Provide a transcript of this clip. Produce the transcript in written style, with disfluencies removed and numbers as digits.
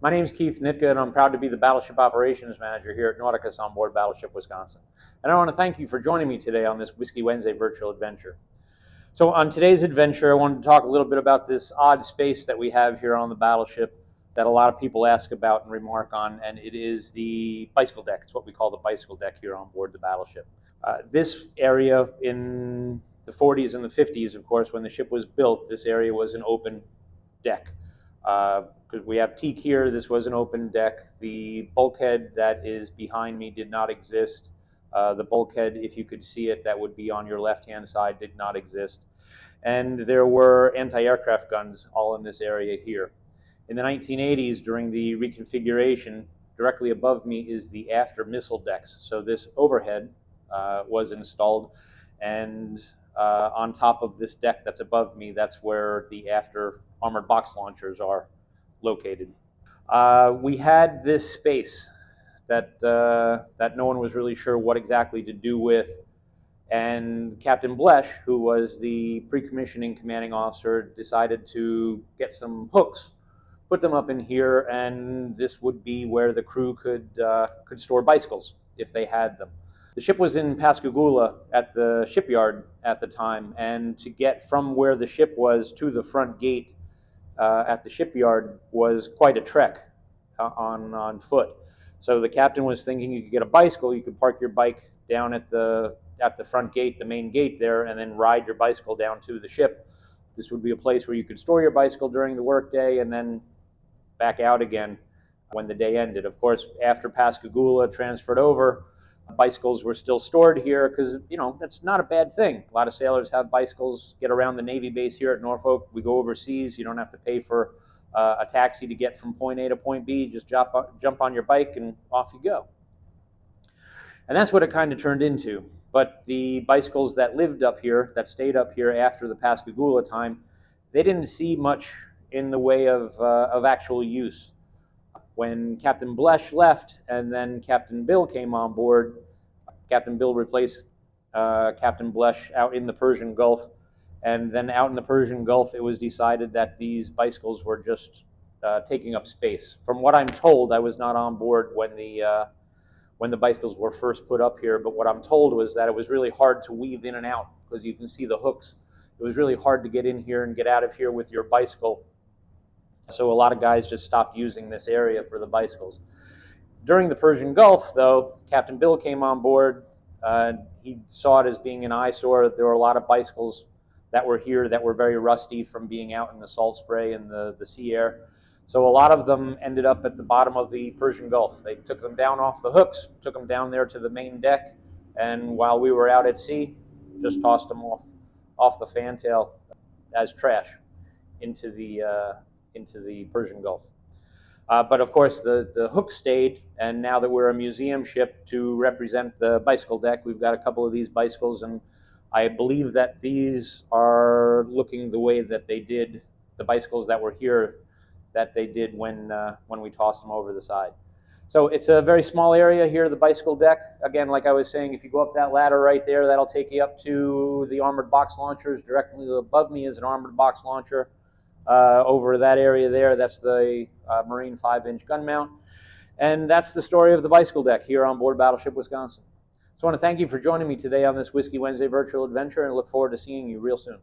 My name is Keith Nitka, and I'm proud to be the Battleship Operations Manager here at Nauticus on board Battleship Wisconsin. And I want to thank you for joining me today on this Whiskey Wednesday virtual adventure. So on today's adventure, I wanted to talk a little bit about this odd space that we have here on the battleship that a lot of people ask about and remark on, and it is the bicycle deck. It's what we call the bicycle deck here on board the battleship. This area in the 40s and the 50s, of course, when the ship was built, this area was an open deck. Because we have teak here, this was an open deck. The bulkhead that is behind me did not exist. The bulkhead, if you could see it, that would be on your left-hand side, did not exist. And there were anti-aircraft guns all in this area here. In the 1980s, during the reconfiguration, directly above me is the after missile decks. So this overhead was installed, and on top of this deck that's above me, that's where the after armored box launchers are located. We had this space that no one was really sure what exactly to do with, and Captain Blesh, who was the pre-commissioning commanding officer, decided to get some hooks, put them up in here, and this would be where the crew could store bicycles if they had them. The ship was in Pascagoula at the shipyard at the time, and to get from where the ship was to the front gate at the shipyard was quite a trek on foot. So the captain was thinking you could get a bicycle, you could park your bike down at the front gate, the main gate there, and then ride your bicycle down to the ship. This would be a place where you could store your bicycle during the workday and then back out again when the day ended. Of course, after Pascagoula transferred over, bicycles were still stored here because, you know, that's not a bad thing. A lot of sailors have bicycles, get around the Navy base here at Norfolk. We go overseas, you don't have to pay for a taxi to get from point A to point B. Just jump on your bike and off you go. And that's what it kind of turned into. But the bicycles that lived up here, that stayed up here after the Pascagoula time, they didn't see much in the way of actual use. When Captain Blesh left and then Captain Bill came on board, Captain Bill replaced Captain Blesh out in the Persian Gulf. And then out in the Persian Gulf, it was decided that these bicycles were just taking up space. From what I'm told, I was not on board when the bicycles were first put up here, but what I'm told was that it was really hard to weave in and out because you can see the hooks. It was really hard to get in here and get out of here with your bicycle. So a lot of guys just stopped using this area for the bicycles. During the Persian Gulf, though, Captain Bill came on board. He saw it as being an eyesore. There were a lot of bicycles that were here that were very rusty from being out in the salt spray and the sea air. So a lot of them ended up at the bottom of the Persian Gulf. They took them down off the hooks, took them down there to the main deck, and while we were out at sea, just tossed them off the fantail as trash into the Persian Gulf. But of course, the hook stayed, and now that we're a museum ship to represent the bicycle deck, we've got a couple of these bicycles, and I believe that these are looking the way that they did, the bicycles that were here, that they did when we tossed them over the side. So it's a very small area here, the bicycle deck. Again, like I was saying, if you go up that ladder right there, that'll take you up to the armored box launchers. Directly above me is an armored box launcher. Over that area there, that's the Marine 5-inch gun mount. And that's the story of the bicycle deck here on board Battleship Wisconsin. So I want to thank you for joining me today on this Whiskey Wednesday virtual adventure, and look forward to seeing you real soon.